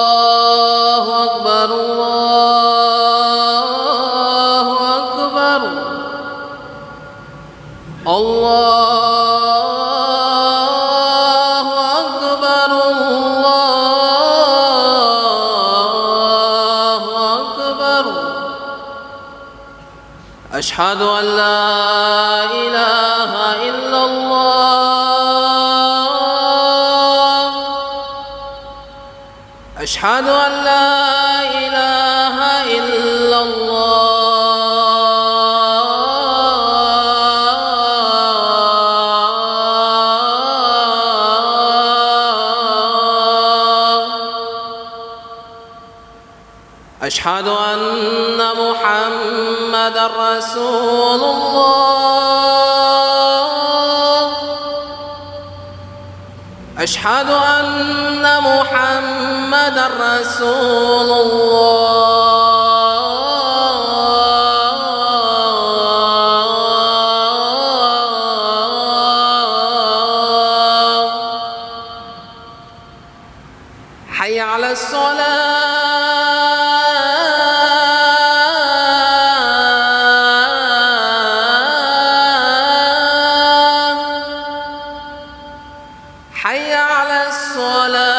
الله أكبر الله أكبر الله أكبر الله أكبر أشهد أن لا إله إلا الله أشهد أن لا إله إلا الله أشهد أن محمدًا رسول الله أشهد أن محمدًا رسول الله حي على الصلاة حي على الصلاة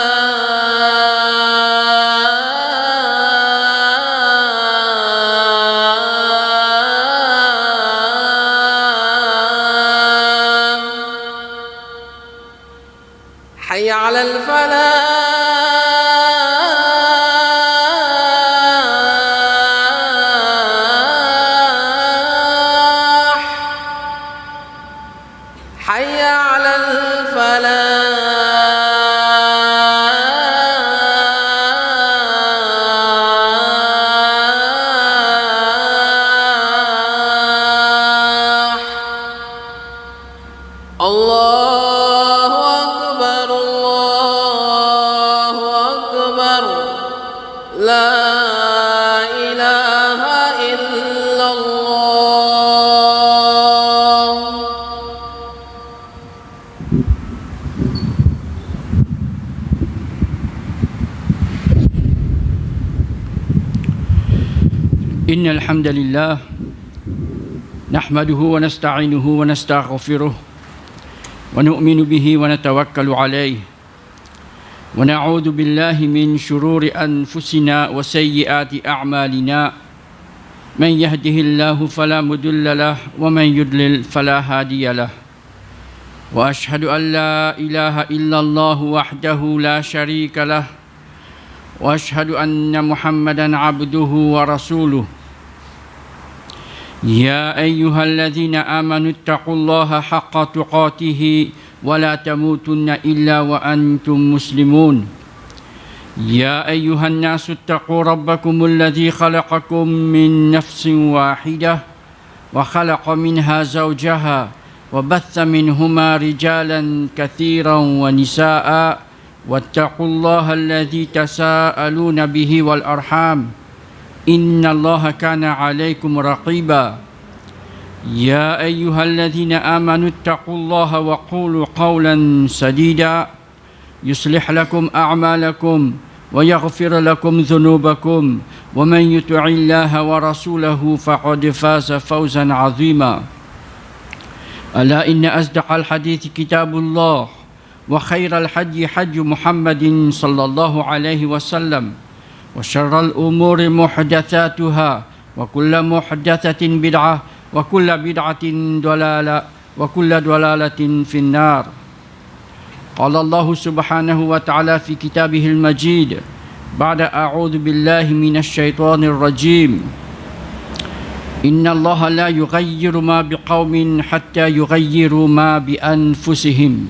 حي على الفلاح حي على الفلاح الله أكبر الله أكبر لا إله إلا الله إن الحمد لله نحمده ونستعينه ونستغفره ونؤمن به ونتوكل عليه ونعوذ بالله من شرور أنفسنا وسيئات أعمالنا من يهده الله فلا مضل له ومن يضلل فلا هادي له وأشهد أن لا إله إلا الله وحده لا شريك له وأشهد أن محمدًا عبده ورسوله يا أيها الذين آمنوا اتقوا الله حق تقاته ولا تموتن إلا وأنتم مسلمون يا أيها الناس اتقوا ربكم الذي خلقكم من نفس واحدة وخلق منها زوجها وبث منهما رجالا كثيرا ونساء واتقوا الله الذي تساءلون به والأرحام إن الله كان عليكم رقيبا يا أيها الذين آمنوا اتقوا الله وقولوا قولا سديدا يصلح لكم أعمالكم ويغفر لكم ذنوبكم ومن يطع الله ورسوله فقد فاز فوزا عظيما ألا إن أصدق الحديث كتاب الله وخير الحج حج محمد صلى الله عليه وسلم وشر الأمور محدثاتها وكل محدثة بدعة وكل بدعة ضلالة وكل ضلالة في النار قال الله سبحانه وتعالى في كتابه المجيد بعد أعوذ بالله من الشيطان الرجيم إن الله لا يغير ما بقوم حتى يغيروا ما بأنفسهم.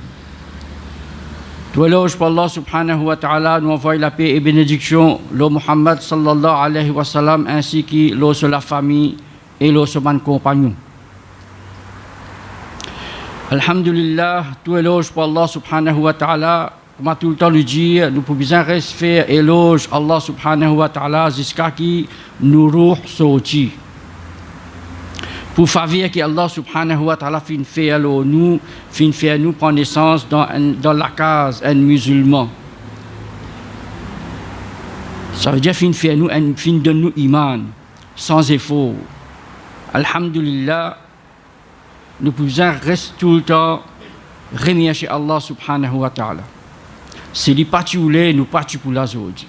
Tout éloge pour Allah subhanahu wa ta'ala, nous envoie la paix et bénédiction, le Muhammad sallallahu alayhi wa sallam, ainsi que l'eau sur la famille et l'eau sur mon compagnon. Alhamdulillah, tout éloge pour Allah subhanahu wa ta'ala, comme tout le temps le dire, nous pouvons bien faire éloge Allah subhanahu wa ta'ala jusqu'à qui nous ruh sorti. pour favir que Allah subhanahu wa ta'ala fin faire nous prendre naissance dans la case un musulman. Ça veut dire fin donne nous iman sans effort. Alhamdulillah, nous pouvons rester tout le temps remercier Allah subhanahu wa ta'ala. C'est les partis où nous partis pour la aujourd'hui.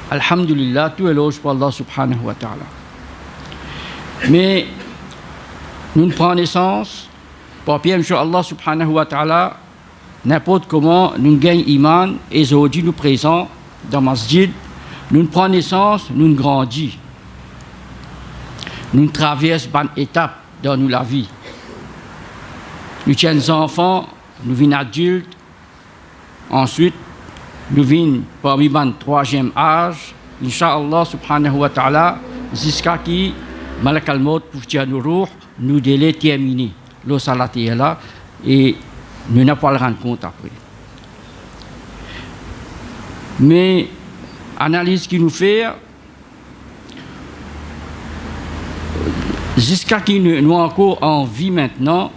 Alhamdulillah, tout éloge pour Allah subhanahu wa ta'ala. Mais nous prenons naissance, pour bien sûr Allah subhanahu wa ta'ala, n'importe comment nous gagnons iman et aujourd'hui nous présents dans masjid, nous prenons naissance, nous grandissons. Nous traversons une étape dans la vie. Nous sommes enfants, nous venons adultes, ensuite nous venons parmi le troisième âge, Inch'Allah subhanahu wa ta'ala, jusqu'à qui Malak al-Maut pour nous roux, nous délai terminé. Le salat est là et nous n'avons pas le rendre compte après. Mais analyse qui nous fait, jusqu'à qui nous encore en vie maintenant,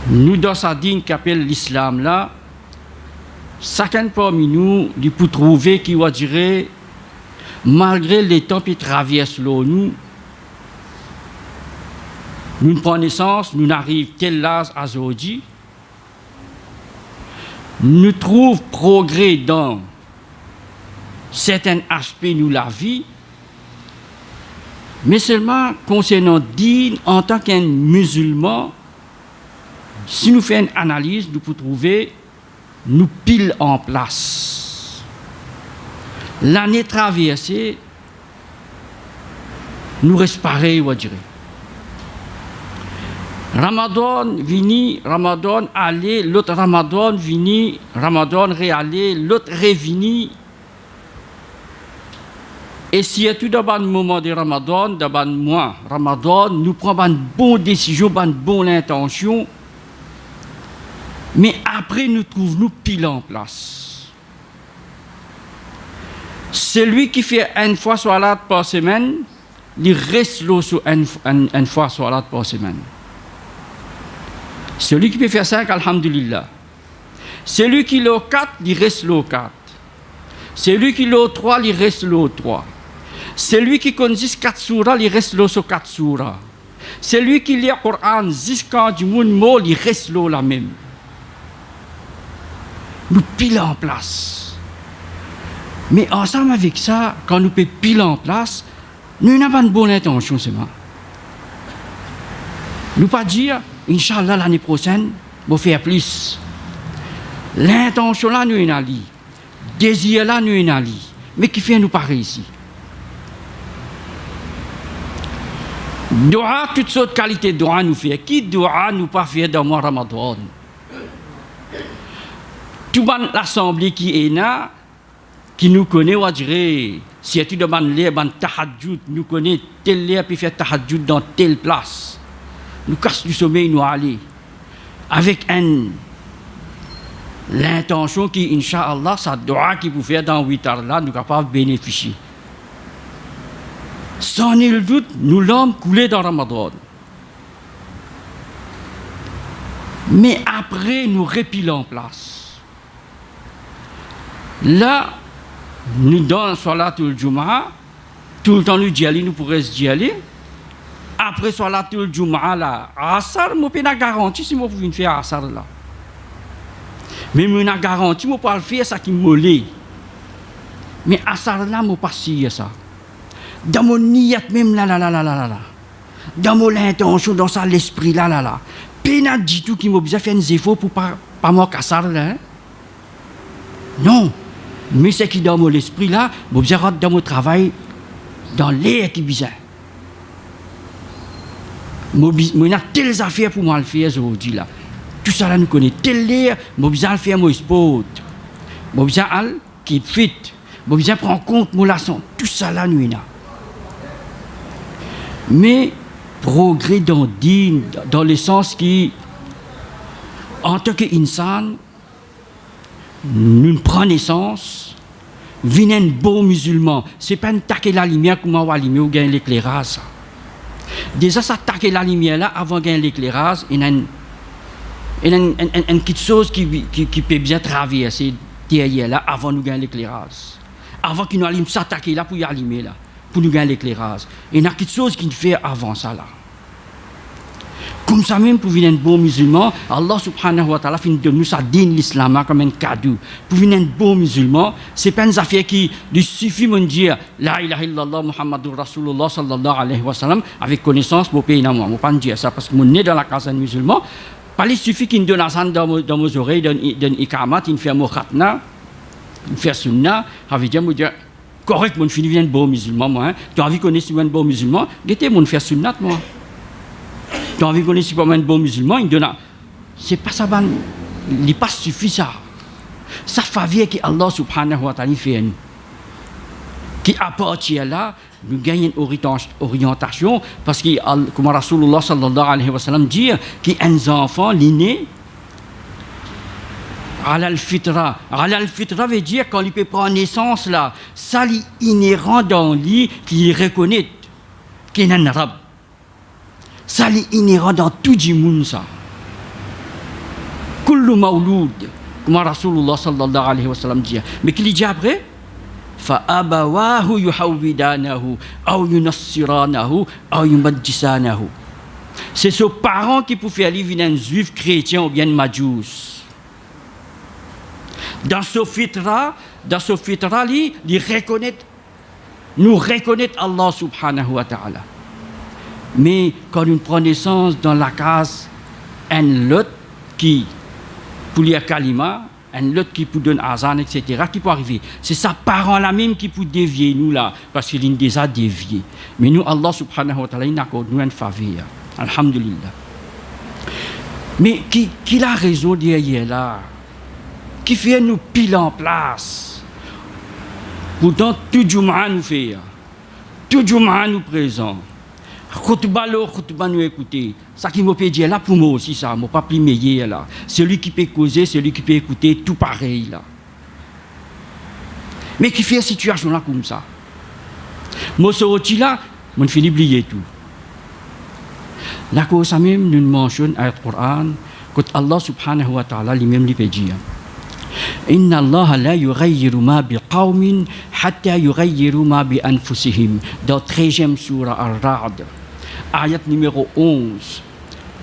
nous dans sa digne qu'appelle l'islam là, chacun parmi nous, il peut trouver qui va dire, malgré les temps qui traversent nous prenons naissance, nous arrivons tel âge à aujourd'hui, nous trouvons progrès dans certains aspects de la vie, mais seulement concernant dîne en tant qu'un musulman, si nous faisons une analyse, nous pouvons trouver nous pile en place. L'année traversée, nous restons pareil, on dirait. Ramadan vini, Ramadan allé, l'autre Ramadan vini, Ramadan réallé, l'autre révini. Et si y a tout d'abord un moment de Ramadan, d'abord mois Ramadan, nous prenons une bonne décision, une bonne intention, mais après nous trouvons pile en place. Celui qui fait une fois salat par semaine, il reste là sur une fois salat par semaine. Celui qui peut faire 5, alhamdulillah. Celui qui l'a 4, il reste là 4. Celui qui l'a 3, il reste là 3. Celui qui connaît 4 surahs, il reste là sur 4 surahs. Celui qui lit le Coran jusqu'à du monde mot, il reste là la même. Nous pilons en place. Mais ensemble avec ça, quand nous pilons en place, nous n'avons pas une bonne intention seulement. Nous pas dire, Inch'Allah l'année prochaine, nous faire plus. L'intention là, nous en avons. Désir là, nous en avons. Mais qui fait nous pas réussir? Doua, toutes sortes de qualités de doua nous fait. Qui doua nous pas faire dans le mois Ramadan? Tout l'assemblée qui est là, qui nous connaît, on dirait, si tu demandes l'air, tahajjud, nous connaît tel l'air, puis faire tahajjud dans telle place. Nous casse du sommeil, nous aller. Avec l'intention qui, Inch'Allah, ça doit qui vous faire dans 8 heures là, nous sommes capables de bénéficier. Sans nul doute, nous l'homme coulé dans Ramadan. Mais après, nous repilons en place. Là, nous dans Salatul Jumu'ah, tout le temps nous y aller, nous pourrions y aller. Après Salatul Jumu'ah, là, Asar, je peux garantir si je pouvais faire Asar là. Mais je peux garantir que je peux faire ça qui me l'est. Mais Asar là, je ne peux pas faire ça. Dans mon niyat même là. Dans mon intention, dans ça, l'esprit là. Pénat du tout qui m'a besoin de faire des efforts pour pas moi Asar là. Hein? Non. Mais c'est qui dans mon esprit là, je besoin dans mon travail, dans l'air qui bizarre. Il y a telles affaires pour moi le faire aujourd'hui là. Tout ça là nous connaît. Tel l'air, je besoin faire mon sport. Je besoin qui fit. Je besoin prendre en compte mon leçon. Tout ça là nous y a. Mais progrès dans le sens qui, en tant qu'insan, nous prenons naissance, Viens bon musulman, c'est pas une taquer la lumière comme on va allumer ou gagner l'éclairage. Ça. Déjà, ça taquer la lumière là avant de gagner l'éclairage, il y a une petite chose qui peut bien traverser derrière là avant de gagner l'éclairage. Avant qu'il nous allume ça taquer là pour y allumer là, pour nous gagner l'éclairage. Il y a une petite chose qu'il fait avant ça là. Comme ça même, pour venir un bon musulman, Allah subhanahu wa ta'ala finit de nous ça donne l'islam comme un cadeau. Pour venir un bon musulman, c'est pas une affaire qui lui suffit de dire La ilaha illallah Muhammadur Rasulullah sallallahu alayhi wa sallam avec connaissance pour pays dans moi. Je ne peux pas dire ça parce que je suis né dans la case d'un musulman. Il suffit qu'il me donne azan dans mes oreilles, donne ikamat, il me fait un khatna, il me fait sunna. Ça veut dire, correct, je finis un bon musulman. Moi, tu as envie de connaître un bon musulman, je vais faire sunnat moi. Tu as envie de connaître un bon musulman, il donne. C'est pas ça, il n'est pas suffisant. Ça fait que Allah subhanahu wa ta'ala fait qui apporte là, nous gagnons une orientation parce que, comme Rasulullah sallallahu alayhi wa sallam dit, qu'un enfant, l'inné, al-fitra. Al-fitra veut dire quand il peut prendre naissance là, ça est inhérent dans lui, qu'il reconnaît qu'il est un arabe. Ça est inhérent dans tout le monde ça. Kullu mawloud, comme Rasulullah sallallahu alayhi wa sallam dit. Mais qu'il dit après, فَأَبَوَاهُ يُحَوِّدَانَهُ أَوْ يُنَصِّرَانَهُ أَوْ يُمَجِّسَانَهُ. C'est ce parent qui peut faire vivre un juif chrétien ou bien un majous. Dans ce fitra, nous reconnaît Allah subhanahu wa ta'ala. Mais quand on prend naissance dans la case, un lot qui, pour lire kalima, un autre qui peut donner azan, etc., qui peut arriver. C'est sa parent là même qui peut dévier nous là, parce qu'il est déjà dévié. Mais nous, Allah subhanahu wa ta'ala, il accorde nous une faveur. Alhamdulillah. Mais qui a raison derrière là? Qui fait nous pile en place? Pourtant, tout Jum'a nous fait. Tout Jum'a nous présente. Khutba nous écouter. Ça qui m'a peut dire là pour moi aussi ça, m'a pas plus meilleur là. Celui qui peut causer, celui qui peut écouter, tout pareil là. Mais qui fait une situation là comme ça. Moi sorti là, mon fini oublier tout. Là que ça même nous mentionne ayat Coran que Allah subhanahu wa ta'ala lui-même lui peut dire. Inna Allah la yughayyiru ma biqawmin hatta yughayyiru ma bi anfusihim. Dans 13e surah Ar-Ra'd. Ayat numéro 11.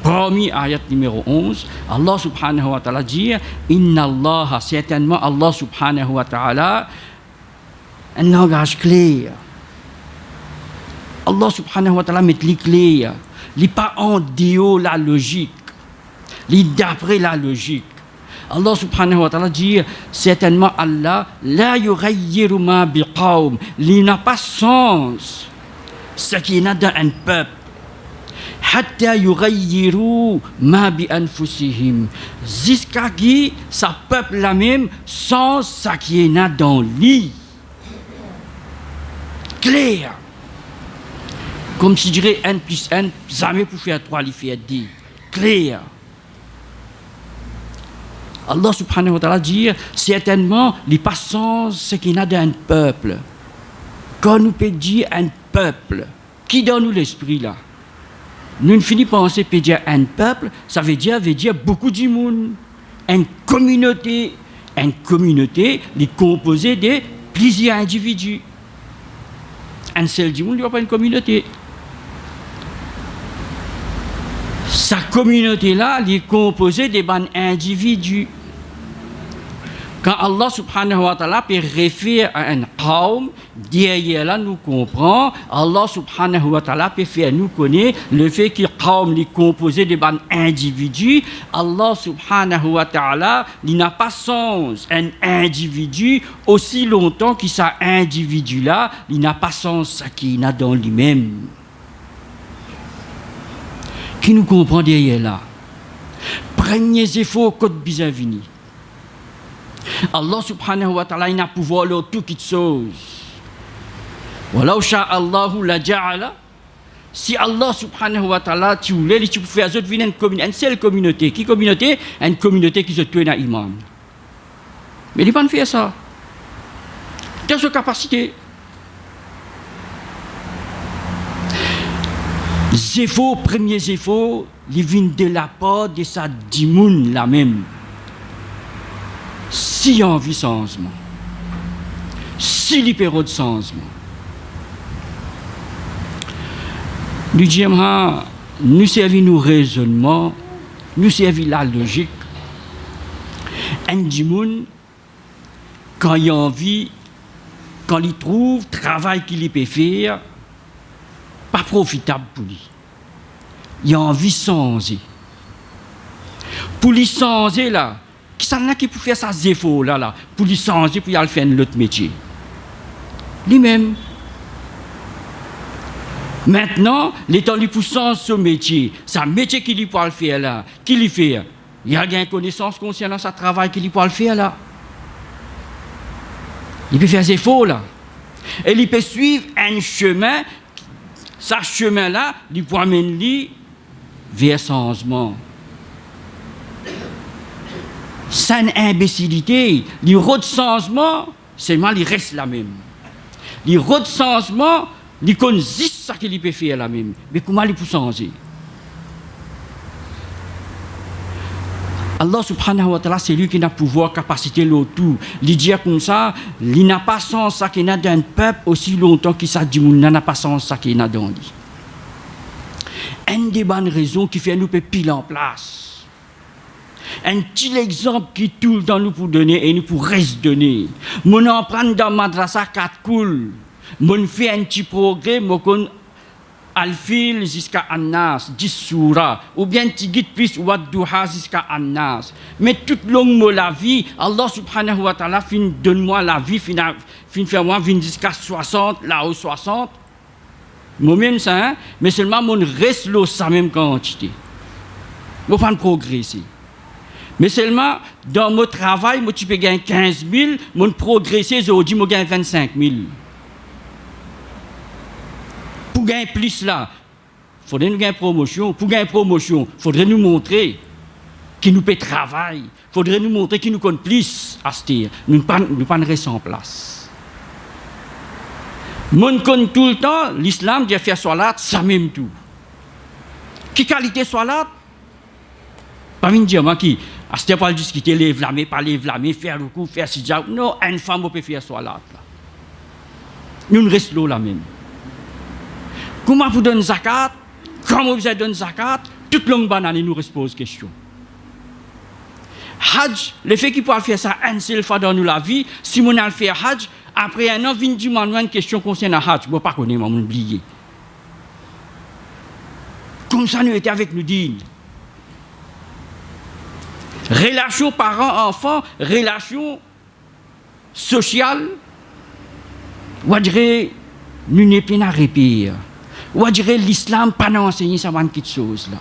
Premier ayat numéro 11, Allah subhanahu wa ta'ala dit Inna Allah, certainement Allah subhanahu wa ta'ala, un langage clair. Allah subhanahu wa ta'ala met les clair. Il n'est pas en déo la logique. Il est d'après la logique. Allah subhanahu wa ta'ala dit certainement Allah, la yughayyiru ma biqawm. Il n'a pas sens ce qui est dans un peuple. Hatta yughayyiru ma bi anfusihim. Jusqu'à qui ça peuple la même sans ce qui est dans lui. Clair. Comme si je dirais 1 plus 1, jamais pour faire 3, il fait 10. Clair. Allah subhanahu wa ta'ala dit certainement il pas sans ce qu'il y a dans un peuple. Quand nous peut dire un peuple, qui donne nous l'esprit là? Nous ne finissons pas penser peut dire un peuple, ça veut dire beaucoup de monde. Une communauté est composée de plusieurs individus. Un seul du monde, il n'y a pas une communauté. Sa communauté là, elle est composée de bons individus. Quand Allah subhanahu wa ta'ala peut référer à un qawm, derrière là nous comprenons, Allah subhanahu wa ta'ala peut faire nous connaître le fait que qawm est composé de bons individus. Allah subhanahu wa ta'ala, il n'a pas sens un individu aussi longtemps que cet individu là, il n'a pas sens ce qu'il a dans lui-même. Qui nous comprend derrière là? Prenez les efforts côté bizavini. Allah subhanahu wa ta'ala il a pouvoir de toutes choses. Walau sha'allahu la ja'ala. Si Allah subhanahu wa ta'ala tu voulais, tu peux faire une seule communauté. Qui communauté? Une communauté qui se tue dans l'imam. Mais il ne peut pas faire ça. Dans cette capacité. Zéphos, premier Zéphos, il vient de la part de sa dimoun la même. Si envie changement, si l'hypéro de changement. Nous disons, nous servons nos raisonnements, nous servons la logique. Un dimoun, quand il a envie, quand il trouve travail qu'il peut faire, pas profitable pour lui. Il a envie de changer. Pour lui changer là, qui s'en a qui peut faire ça zéphos là, pour lui changer, pour y aller faire un autre métier. Lui-même. Maintenant, l'étant lui pour changer ce métier, c'est un métier qu'il lui peut le faire là, qu'il lui fait. Il a une connaissance concernant ce travail qu'il lui peut le faire là. Il peut faire zéphos là. Et il peut suivre un chemin. Ce chemin-là, il peut amener vers changement. Sans imbécilité, le route de changement, seulement il reste la même. Le route de changement, il connaît juste ce qu'il peut faire la même. Mais comment il peut changer? Allah subhanahu wa ta'ala, c'est lui qui a pouvoir, capacité, l'autout. Il dit comme ça, il n'a pas sens ça qu'il a dans un peuple aussi longtemps qu'il s'est dit, il n'a pas sens ça qu'il a dans lui. Une des bonnes raisons qui fait nous peut pile en place. Un petit exemple qui tout le temps nous pour donner et nous pour reste donner. Mon en prendre dans madrasa 4 cool. Mon fait un petit progrès, mon Al-Fil jusqu'à An-Nas, 10 surah, ou bien Tigit plus Wad-Duha jusqu'à An-Nas. Mais toute longue de la vie, Allah subhanahu wa ta'ala donne-moi la vie, fin faire moi jusqu'à 60, là-haut 60. Moi-même ça, hein? Mais seulement mon reste là, sa même quantité. Je ne peux pas progresser. Mais seulement, dans mon travail, moi, tu peux gagner 15 000, mon progresser, je dis, moi, gagne 25 000. Pour gagner plus là, il faudrait nous gagner promotion. Pour gagner promotion, il faudrait nous montrer qu'il nous peut travailler. Il faudrait nous montrer qu'il nous compte plus à ce dire. Nous ne pas rester en place. Mon compte tout le temps, l'islam dit faire salat, ça même tout. Qui qualité salat? Pas venir dire moi qui, à ce pas discuter, lève la main, pas lève la main, faire le coup, faire si déjà. Non, une femme peut faire salat. Nous ne restons là même. Comment vous donnez zakat? Comment vous donnez zakat? Toute longue banane nous pose question. Hajj, le fait qu'il peut faire ça une seule fois dans la vie, si on a le fait Hajj, après un an, vient du monde une question concernant Hajj, je ne peux pas connaître, je vais oublier. Comme ça, nous étions avec nous dignes. Relation parents-enfants, relation sociale, on dirait, nous n'est pas à répire. On dirait l'islam pas enseigné ça van quelque chose là.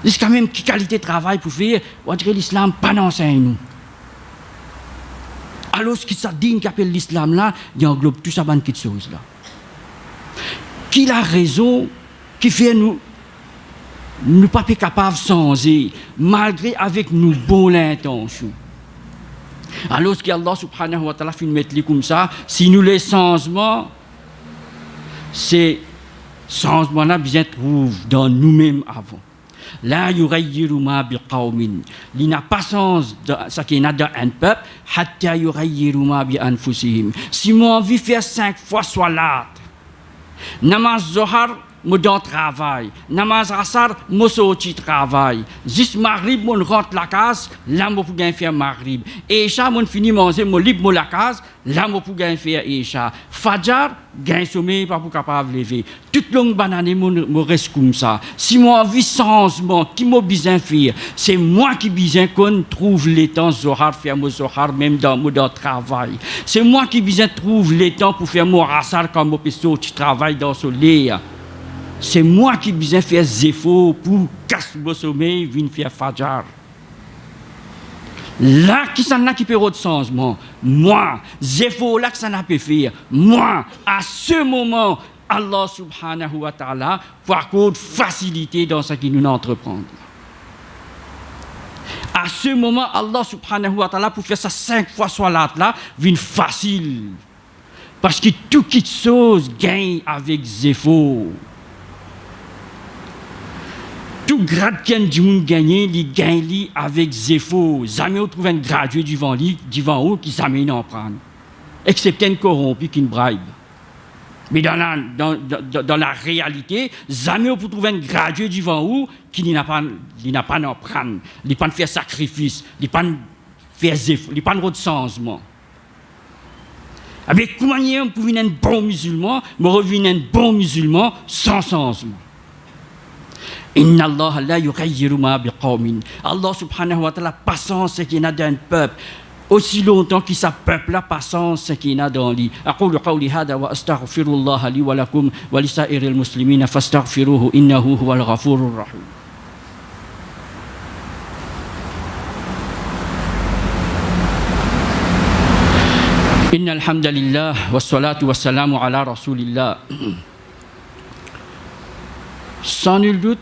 C'est quand même qui qualité de travail pour faire, on dirait l'islam pas enseigné nous. Alors ce qui s'addigne qu'appelle l'islam là, il englobe tout ça van quelque chose là. Qui la raison qui fait nous pas capables de changer malgré avec nous bonnes intentions. Alors ce qu'Allah subhanahu wa ta'ala fait mettre comme ça, si nous les changements c'est changement là bien trouve dans nous-mêmes avant. La yughayyiru ma biqawmin. Il n'a pas sens ce qu'il y a dans un peuple hatta yughayyiru ma bi anfusihim. Si moi envie faire 5 fois salat, namaz zohar moi dans travail, namaz asar moi sorti travail, juste maghrib moi rentre la case, là moi pour gagner faire maghrib. Isha moi fini manger moi libre moi la case, là moi pour gagner faire isha. Fajr gain sommeil pas pour capable lever. Toute longue banane moi reste comme ça. Si moi envie changement qui m'a besoin faire, c'est moi qui besoin qu'on trouve les temps zohar faire moi zohar même dans mon travail. C'est moi qui besoin trouve les temps pour faire mon asar quand moi peux sortir travail dans soleil. C'est moi qui besoin faire zéphos pour casser mon sommeil, venir faire fajr. Là, qui s'en a qui peut de changement? Moi, zéphos là que ça n'a pas fait. Moi, à ce moment, Allah subhanahu wa ta'ala, par contre, facilité dans ce qui nous entreprend. À ce moment, Allah subhanahu wa ta'ala, pour faire ça 5 fois salat là, vient facile. Parce que tout qui chose gagne avec zéro. Tout grade qu'un du monde gagne, il gagne avec zéro. Jamais on trouve un gradué devant haut qui s'amène en prendre. Excepté un corrompu qui ne bribe. Mais dans la réalité, jamais on peut trouver un gradué devant haut qui n'a pas en prendre. Il n'a pas faire sacrifice, il n'a pas faire zéro, il n'a pas de changement. Avec comment on peut devenir un bon musulman, mais revenir un bon musulman sans changement. Inna Allah la yughayyiru ma biqawmin. Allah subhanahu wa ta'ala patience ce qu'il y a dans un peuple. Aussi longtemps que ce peuple-là patience ce qu'il y a dans lui. أقول قولي هذا وأستغفر الله لي ولكم ولسائر المسلمين فاستغفروه إنه هو الغفور الرحيم. إن الحمد لله والصلاة والسلام على رسول الله. Sans nul doute,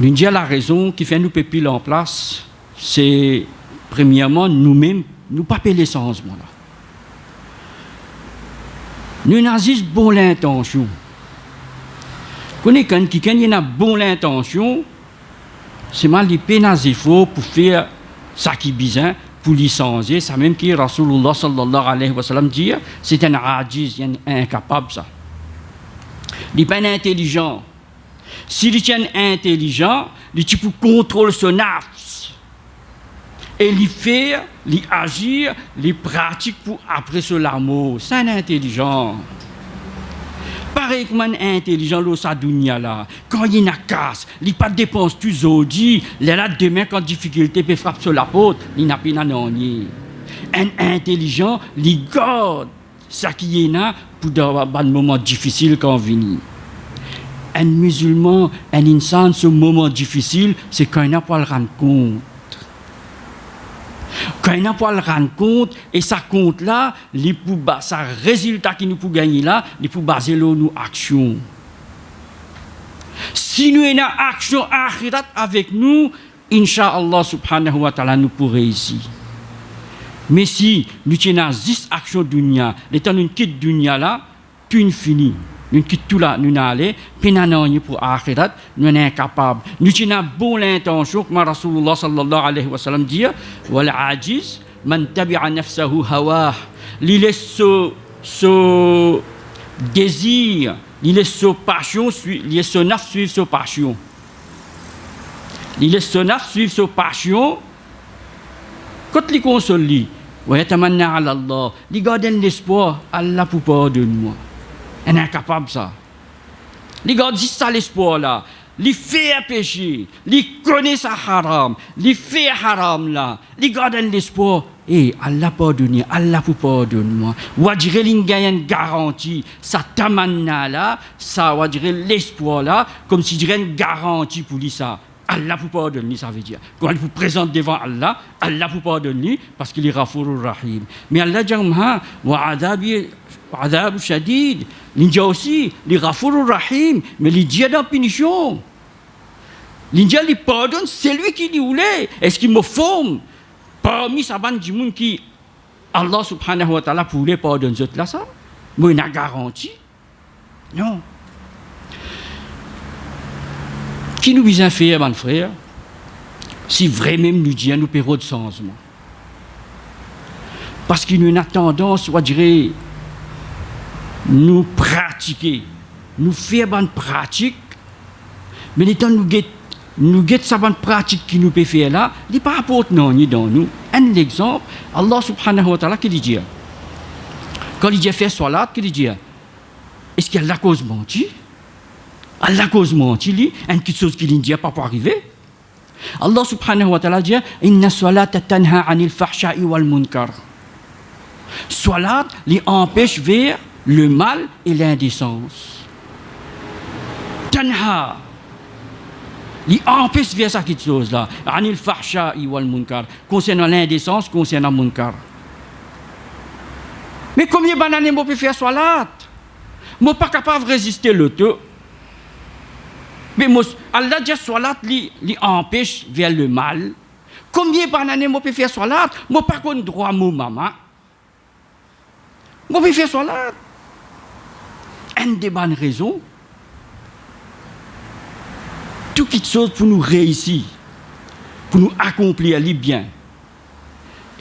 nous disons la raison qui fait nous pépiles en place, c'est premièrement nous-mêmes, nous pas payer les changements-là. Nous n'avons pas bonne intention. Quand quelqu'un a bonne intention, c'est mal les pénazes pour faire ça qui est bizarre, pour les changer. Ça même qui Rasulullah sallallahu alayhi wa sallam dit, c'est un ajiz, un incapable ça. Il n'est pas intelligent. S'il est intelligent, il peut contrôler son nafs. Et il fait, il agit, il pratique pour après ce l'amour. C'est un intelligent. Pareil comme un intelligent, dans sa dunya là. Quand il y a une casse, il pas dépense tout zodi. Il est là demain quand difficulté peut frapper sur la porte, il n'a pas d'annonier. Un intelligent, il garde ça qui est là pour un moment difficile quand vient. Un musulman, un insan, ce moment difficile, c'est quand il n'a pas le rendre compte. Quand il n'a pas le rendre compte, et ça compte là, ça résultat qui nous peut gagner là, il peut baser nos actions. Si nous avons une action akhirat avec nous, Inch'Allah subhanahu wa ta'ala nous pourrons réussir. Mais si nous avons 10 actions dunya, l'étant nous quitte dunya là, tout fini. Nous quitte tout là, nous allons, puis nous n'avons pour akhirat, nous sommes incapables. Nous avons bonne intention, comme Rasulullah sallallahu alayhi wa sallam dit, wal ajiz man tabi'a nafsahu hawah. Il laisse ce désir, il laisse ce passion, il laisse ce naf suivre ce passion. Il laisse ce naf suivre ce passion. Quand il console lui, wa yatamanna ala Allah, il garde l'espoir, Allah pour pardonner-moi. Il est incapable ça. Il garde juste ça l'espoir là. Il fait un péché, il connaît sa haram, il fait haram là. Il garde l'espoir. Et Allah pardonne, Allah pour pardonner-moi. Ou dire qu'il gagne une garantie, ça tamanna là, ça ou dire l'espoir là, comme si dirait une garantie pour lui ça. Allah pour pardonner, ça veut dire. Quand il vous présente devant Allah, Allah pour pardonner parce qu'il est Ghafurur Rahim. Mais Allah dit wa adab shadid. Il dit aussi, il est Ghafurur Rahim, mais il dit dans la punition. Il dit, il pardonne, c'est lui qui dit voulait. Est-ce qu'il me forme parmi sa bande du monde qui, Allah subhanahu wa ta'ala, pourrait pardonner ce là ça? Mais il a garanti. Non. Qui nous vient faire, mon frère, si vraiment nous disons nous périodes de changement? Parce qu'il nous a tendance, on dirait, nous pratiquer, nous faire bonne pratique, mais les temps nous guette sa bonne pratique qui nous peut faire là, il n'est pas important ni dans nous. Un exemple, Allah subhanahu wa ta'ala qui dit, quand il dit faire salat, qui dit, est-ce qu'il y a la cause mentie? Allah cause menti, lui, une petite chose qu'il ne dit pas pour arriver. Allah subhanahu wa ta'ala dit, inna salata tanha anil fahsha'i wal munkar. Salat, lui empêche vers le mal et l'indécence. Tanha, lui empêche vers cette petite chose là, anil fahsha'i wal munkar, concernant l'indécence, concernant le munkar. Mais combien d'années je peux faire salat? Je ne suis pas capable de résister le temps. Mais Allah dit salat li empêche vers le mal. Combien d'années je peux faire salat? Je n'ai pas de droit à mon maman. Moi, je vais faire salat. Une des bonnes raisons. Tout quelque chose pour nous réussir, pour nous accomplir les biens.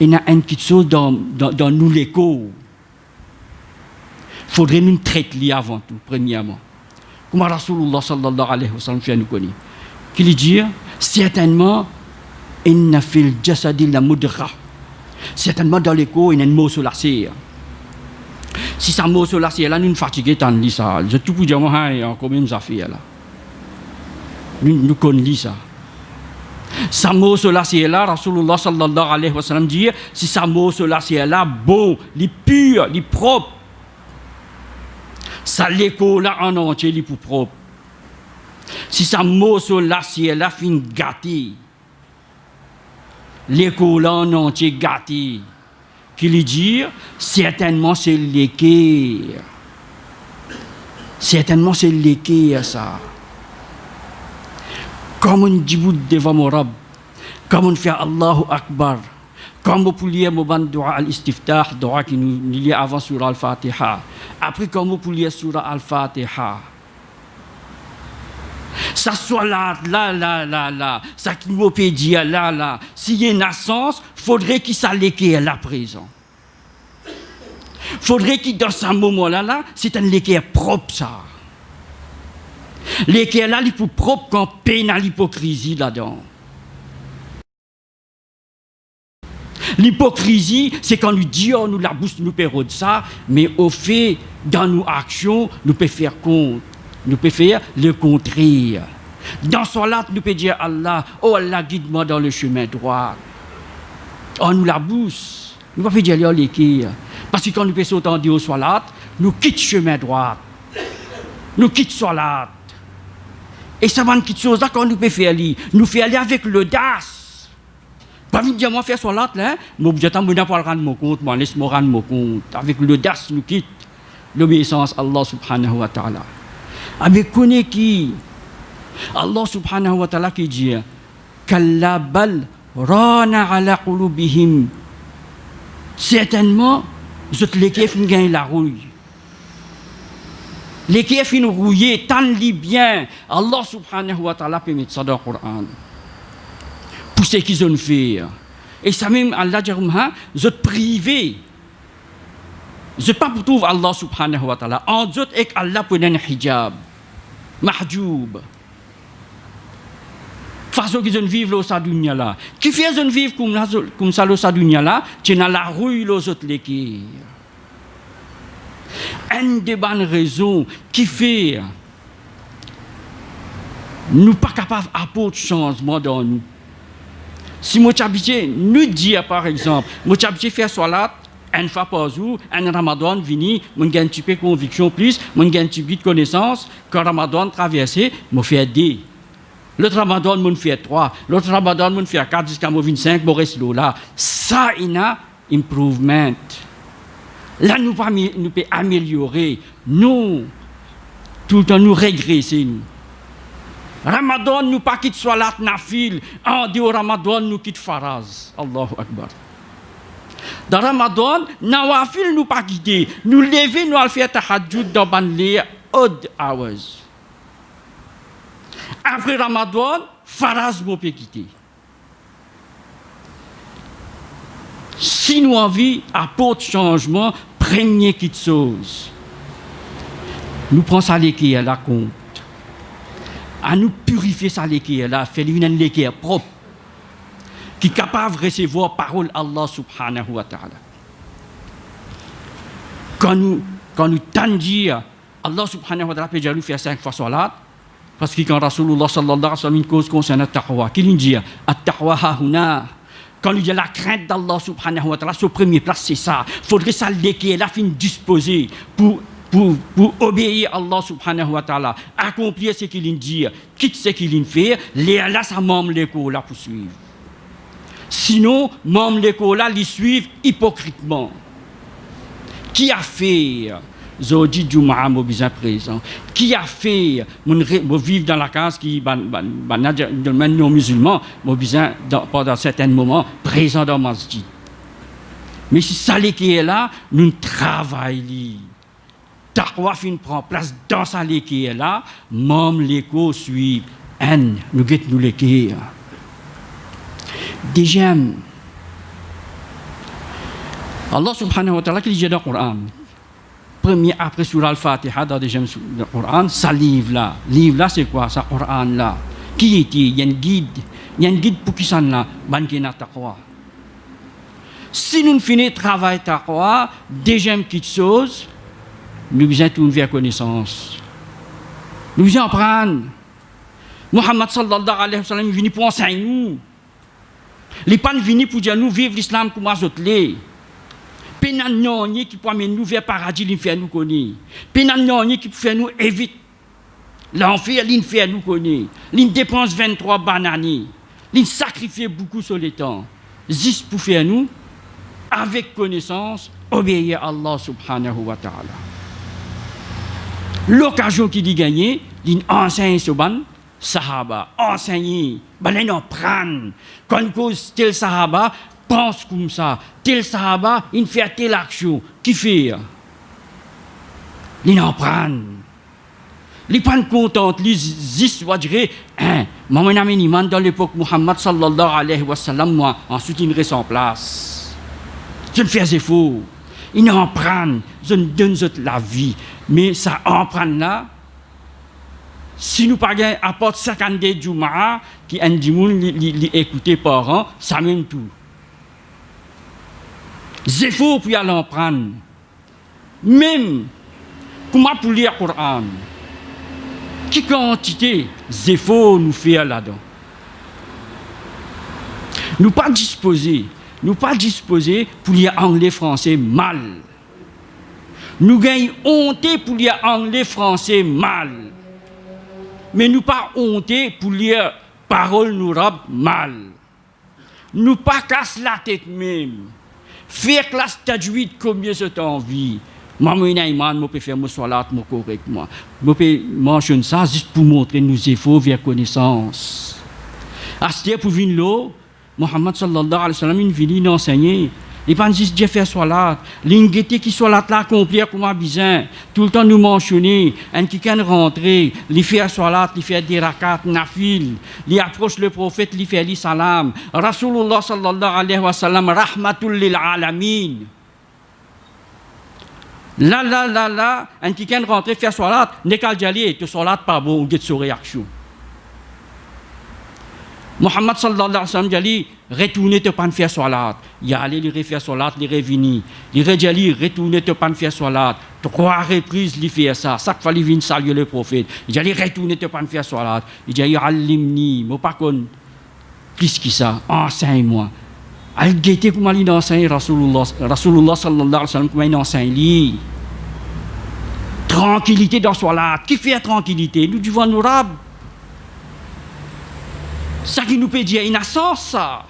Il y a une petite chose dans nous les corps. Il faudrait nous traiter avant tout, premièrement. Comme Rasulullah sallallahu alayhi wa sallam fait nous connaître. Qu'il dit, certainement, inna fil jasadi la mudra. Certainement dans les corps, il y a une mot sur la cire. Si ça mot sur la cire, là, nous nous fatiguons tant de ça. Je tout pour dire, moi, il y a encore même ça fait là. Nous connaissons ça. Ça mot sur la cire là, Rasulullah sallallahu alayhi wa sallam dit, si ça mot sur la cire là, bon, les pur, les propre. Ça l'école là en entier, les plus propre. Si ça mot sur l'acier là fin gâté, l'école là en entier gâté, qui lui dit certainement c'est l'équerre. Certainement c'est l'équerre ça. Comme on dit devant mon Rab, comme on fait Allahu Akbar, comme on peut lire mon doua al-istiftah, doua qui nous lit avant surah al-Fatiha. Après, comme on peut lire surah al-Fatiha. Ça soit là, ça qui nous peut dire là. S'il y a une naissance, il faudrait qu'il s'alléquait là présent. Il faudrait qu'il, dans ce moment-là, c'est un l'équerre propre ça. L'équerre là, il est plus propre qu'on peine à l'hypocrisie là-dedans. L'hypocrisie, c'est quand nous disons, nous la bouche, nous pérons de ça, mais au fait, dans nos actions, nous pouvons faire compte. Nous pouvons faire le contraire. Dans salat, nous pouvons dire Allah, oh Allah, guide-moi dans le chemin droit. Oh, nous la bouche. Nous ne pouvons pas dire l'équerre. Parce que quand nous pouvons sauter au salat, nous quittons le chemin droit. Nous quittons salat. Et ça va une petite chose là quand nous pouvons faire nous faire aller avec l'audace. Pas vite dire moi faire salat là, mais je t'en pas rendre mon compte, moi laisse-moi rendre mon compte. Avec l'audace nous quitte l'obéissance à Allah subhanahu wa ta'ala. Avec connaît qui Allah subhanahu wa ta'ala qui dit kalla bal rana ala qulubihim. Certainement vous êtes les qui gagnent la rouille. Les qui fin rouillés, tant li bien, Allah subhanahu wa ta'ala permet ça dans le Coran. Pour ce qu'ils ont fait. Et ça même, Allah dit, vous êtes privés. Vous n'êtes pas pour trouver Allah subhanahu wa ta'ala. En d'autres, et Allah pour un hijab. Mahjoub. Façon qu'ils ont vivre au sadunia là. Qui fait qu'ils vivre comme ça au sadunia là, tu n'as la rouille aux autres les qui. Une des bonnes raisons qui fait nous pas capables d'apporter changement dans nous. Si moi t'habitué nous dire par exemple, moi t'habitué faire salat une fois par jour, un Ramadan vini, moi gagne un petit peu de conviction plus, moi gagne un petit peu de connaissance, quand Ramadan traversé, moi fait 2. L'autre Ramadan moi fait 3, l'autre Ramadan moi fait 4 jusqu'à moi 25, moi reste là. Ça il a improvement. Là, nous pouvons améliorer. Nous, tout le temps, nous régresser. Ramadan, nous pas quitte salat nafil. En dehors Ramadan, nous quitte faraz. Allahu Akbar. Dans Ramadan, nawafil nous pas quitter. Nous lever, nous allons faire tahajjud dans les odd hours. Après Ramadan, faraz nous peut quitter. Si nous envie apporte changement, première petite chose, nous prenons ça l'équerre là compte, à nous purifier ça l'équerre là, faire une l'équerre propre, qui est capable de recevoir parole Allah subhanahu wa ta'ala. Quand nous tendons, Allah subhanahu wa ta'ala peut déjà nous faire 5 fois salat, parce que quand Rasulullah sallallahu alayhi wa sallam une cause concerne at-taqwa, qu'il nous dit at-taqwa hahuna. Quand il y a la crainte d'Allah subhanahu wa ta'ala, sur premier place, c'est ça. Il faudrait ça l'équerre, la fin disposée pour obéir à Allah subhanahu wa ta'ala, accomplir ce qu'il dit, quitte ce qu'il fait, là, ça membre l'école là pour suivre. Sinon, membre l'école là, les suivent hypocritement. Qui a fait Zodi Juma mo besoin présent. Qui a fait mon vivre dans la case qui non musulman, mo besoin pendant certains moments présent dans le masjid. Mais si ça qui est là, nous travaillons. Taqwa fin prend place dans ça qui est là, même l'écho suit en nous guette nous l'équire. Deuxième, Allah subhanahu wa ta'ala qui dit dans le Coran, premier après surah al-Fatiha dans le deuxième Coran, ça livre là c'est quoi ça Coran là? Qui est il y a un guide pour qui ça là, banquena taqwa. Si nous finissons travail taqwa, deuxième petite chose, nous besoin de vers connaissance. Nous besoin apprendre. Muhammad sallallahu alayhi wa sallam est venu pour enseigner nous. Les pas venus pour dire nous vivre l'islam comme nous autres les. Penan nyonye qui peut amener nous vers paradis, l'enfer nous connaît. Penan nyonye qui peut faire nous éviter l'enfer, l'enfer nous connaît. L'in dépense 23 bananes. L'in sacrifie beaucoup sur le temps. Juste pour faire nous avec connaissance obéir à Allah subhanahu wa ta'ala. L'occasion qui dit gagner, l'in enseigne ce ban sahaba, enseigner, ben en prendre. Quand cause tel sahaba pense comme ça, tel sahaba, il fait telle action, qui fait? Il en prend. Il prend content, il dit, je dirais, mon ami dans l'époque Muhammad sallallahu alayhi wa sallam, moi, ensuite il reste en place. Je ne fais faux. Il en prend, je ne donne la vie. Mais ça en prend là, si nous pas apporte 50 Juma qui en dit li écouter parents, ça même tout. C'est faux pour y aller en prendre. Même comment pour lire le Coran, qui quantité c'est faux nous faire là-dedans. Nous pas disposés pour lire anglais français mal. Nous gagnons honte pour lire anglais français mal. Mais nous pas honte pour lire parole nous rab mal. Nous pas casse la tête même. Faire classe tajwid combien de temps envie. Moi je peux faire mon salat correctement. Je peux mentionner ça juste pour montrer nos efforts vers connaissance. À ce pour venir là, Muhammad sallallahu alayhi wa sallam il vient enseigner. Il pas juste Dieu faire salat. L'ingété qui salat là accomplir comme a besoin. Tout le temps nous mentionner, un qui can rentrer, il fait salat, il fait des rakat nafil, il approche le prophète, il fait li salam. Rasulullah sallallahu alayhi wa sallam rahmatul lil alamin. Là, un qui can rentrer faire salat, n'est qu'à dire que salat pas bon, get sur réaction. Muhammad sallallahu alayhi wa sallam dit retournez te pas faire salat. Il allait lui refaire salat, il revenu. Il dit retournez te pas faire salat. 3 reprises il fait ça. Chaque fois il vient saluer le prophète. Il dit retournez te pas faire salat. Il dit allimni, moi pas con plus que ça, enseigne-moi. Al guetter comment il enseigne Rasulullah sallallahu alayhi wa sallam comment il enseigne lui. Tranquillité dans salat. Qui fait tranquillité? Nous devons nous rab. Ça qui nous peut dire, il a sens ça.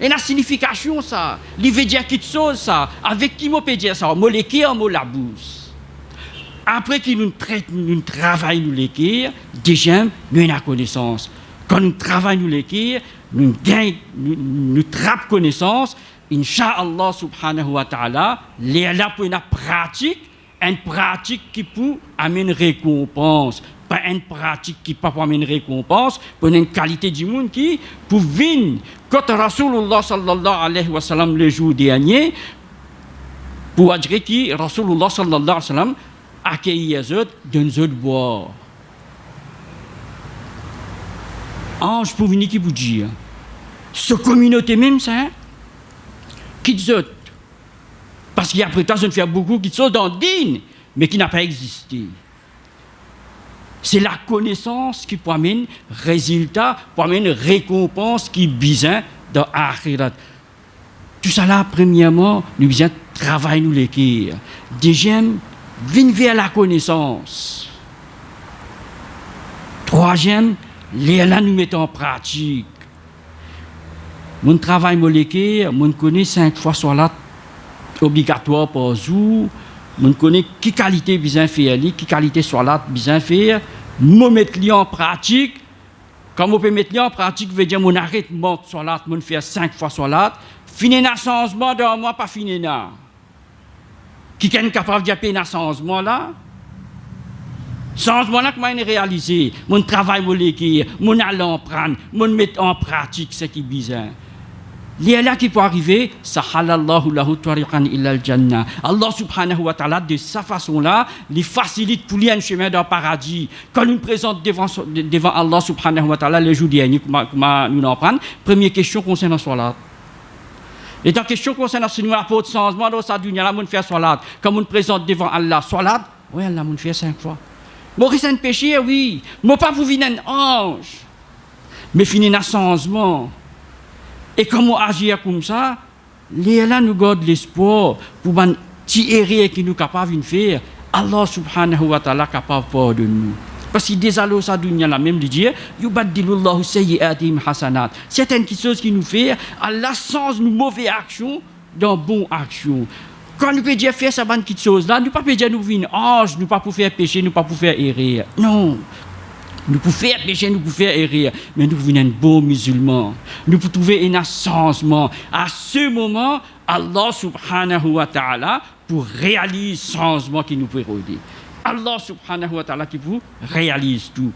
Il a signification ça. Il veut dire quelque chose ça. Avec qui nous peut dire ça? Moi l'équire, moi la bouche. Après que nous travaillons nous l'équire, déjà nous avons la connaissance. Quand nous travaillons nous l'équire, nous gagnons, nous trappons connaissance. Inch'Allah subhanahu wa ta'ala, là pour une pratique qui peut amener récompense. Pas une pratique qui peut amener récompense, pour une qualité du monde qui pour venir. Quand Rasulullah sallallahu alayhi wa sallam le jour dernier, pour dire que Rasulullah sallallahu alayhi wa sallam accueillit les autres, donne les autres boire. Ange pour venir qui vous dire, ce communauté même ça, qui les autres. Parce qu'il y a prétention de faire beaucoup qui sont dans le din, mais qui n'a pas existé. C'est la connaissance qui amène résultat, pour amener récompense qui besoin dans l'akhirat. Tout ça là, premièrement, nous besoin travailler nous l'équire. Deuxième, venir vers la connaissance. Troisième, là nous mettons en pratique. Mon travail moléculaire, mon connaît 5 fois sur la obligatoire par jour. Je connais qui qualité besoin faire, qui qualité sur la besoin faire. Je mettre en pratique. Quand on peut mettre en pratique, veut dire mon arrête monte sur la, mon faire 5 fois sur la, Fini un changement dans moi, pas fini là. Qui est capable de faire un changement là? Changement là, comment il est réalisé? Mon travail, mon l'équipe, mon allant prendre, mon mettre en pratique ce qui est bizarre. Les là qui peut arriver, sahalallahu lahu tariqan illa al-jannah. Allah subhanahu wa ta'ala, de sa façon-là, il facilite pour lui un chemin dans le paradis. Quand nous présente devant Allah subhanahu wa ta'ala, le jour dernier, comment nous en prendre? Première question concernant salat. Et la question concernant ce nous apporte changement dans sa dunya, là, on fait salat. Quand on présente devant Allah, salat, oui, Allah, on fait 5 fois. Maurice un péché, oui. Mais pas vous venir un ange. Mais finir un changement. Et comment agir comme ça, les là nous gardent l'espoir pour un petit erreur qui nous capable de faire. Allah subhanahu wa ta'ala capable de nous. Parce que désolé ça dunya la même dit yubaddilullahu sayyi'atihim hasanat. Certaines choses qui nous fait Allah change nos mauvaises actions dans bonnes actions. Quand nous pouvons dire faire ça bonne petite chose là, nous pas dire nous venir ange, nous pas pour faire péché, nous pas pour faire erreur. Non. Nous pouvons faire péché, nous pouvons faire erreur, mais nous pouvons être un bon musulman. Nous pouvons trouver un changement. À ce moment, Allah subhanahu wa ta'ala pour réaliser le changement qui nous peut aider. Allah subhanahu wa ta'ala qui vous réalise tout.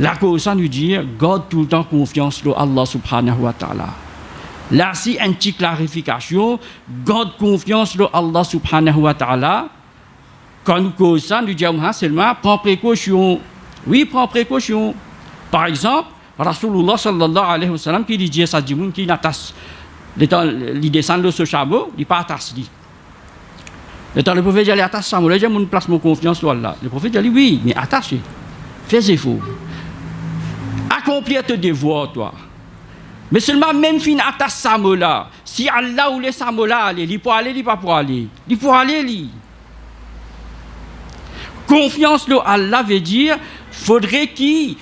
La cause ça nous dit, garde tout le temps confiance dans Allah subhanahu wa ta'ala. Là, si une petite clarification, garde confiance dans Allah subhanahu wa ta'ala. Quand nous cause ça, nous disons seulement, prends précaution. Oui, prends précaution. Par exemple, Rasulullah sallallahu alayhi wa sallam qui dit à sa djimoun qui n'attache, il descend de ce chameau, il pas attache. Le temps le prophète dit, attache ça, moi, j'ai mon place, mon confiance sur Allah. Le prophète dit, oui, mais attachez, fais effort. Accomplis tes devoirs, toi. Mais seulement, même fin attache ça, là, si Allah ou les samo là, il peut aller, il pas pour aller. Il peut aller, lui. Confiance en Allah veut dire, faudrait qu'il ait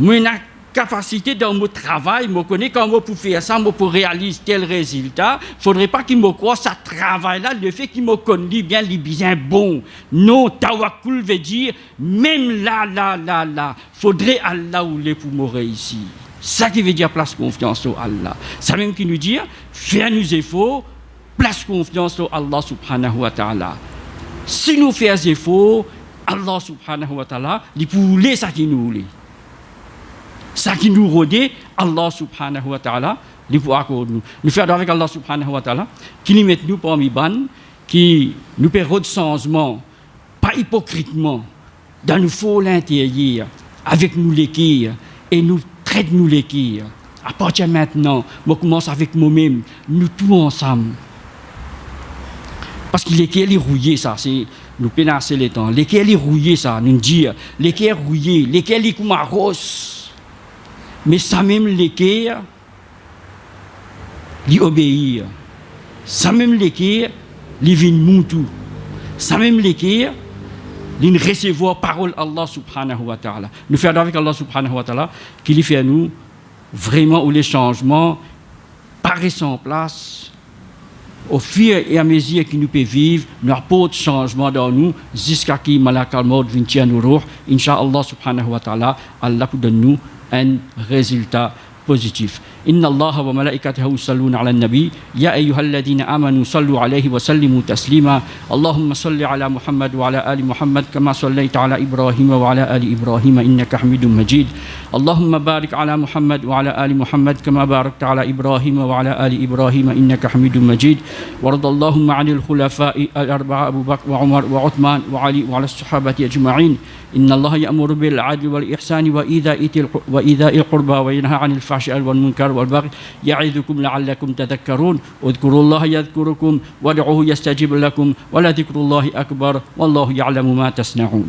une capacité dans mon travail, me connaît comment pour faire ça, pour réaliser tel résultat. Faudrait pas qu'il me croie ce travail-là, le fait qu'il me connaît bien bon. Non, tawakkul veut dire, même là, faudrait Allah ou les pour me réussir. Ça qui veut dire place confiance en Allah. Ça même qui nous dit, faire nos efforts, place confiance en Allah subhanahu wa ta'ala. Si nous faisons des efforts, Allah subhanahu wa ta'ala, il peut voler ça qui nous voulait. Ça qui nous rodait, Allah subhanahu wa ta'ala, il peut accorder nous. Nous faisons avec Allah subhanahu wa ta'ala, qui nous met nous parmi ban, qui nous permet de changement, pas hypocritement, dans nous faux l'intérieur, avec nous l'équerre, et nous traite nous l'équerre. À partir de maintenant, je commence avec moi-même, nous tous ensemble. Parce que l'équerre est rouillé, ça, c'est nous pénasser les temps. L'équerre est rouillé, ça, nous dire. L'équerre rouillé, l'équerre est comme un rose. Mais ça même l'équerre, il obéit. Ça même l'équerre, il vient moutou. Ça même l'équerre, il recevoir parole Allah subhanahu wa ta'ala. Nous faisons avec Allah subhanahu wa ta'ala, qu'il fait à nous vraiment où les changements paraissent en place. Au fur et à mesure que nous pouvons vivre, nous apportons changement dans nous jusqu'à ce que Malak al-Maut vienne à nous roh. Inch'Allah subhanahu wa ta'ala, Allah pour donner nous un résultat positif. Inna Allah wa malaikatahu yusalluna ala nabi ya ayyuhalladhina amanu sallu alayhi wa sallimu taslima. Allahumma salli ala Muhammad wa ala ali Muhammad kama sallaita ala Ibrahim wa ala ali Ibrahim innaka Hamidum Majid. Allahumma barik ala Muhammad wa ala ali Muhammad kama barakta ala Ibrahim wa ala ali Ibrahim innaka Hamidum Majid. Warad Allahumma 'anil khulafa'i al-arba'a Abu Bakr wa Umar wa Uthman wa Ali wa ala as-sahabati ajma'in. Inna Allah ya'muru bil 'adli wal ihsani wa idha'il qurba wa yanha 'anil fahsha'i wal munkar والبغي يعظكم لعلكم تذكرون اذكروا الله يذكركم وادعوه يستجب لكم ولذكر الله أكبر والله يعلم ما تصنعون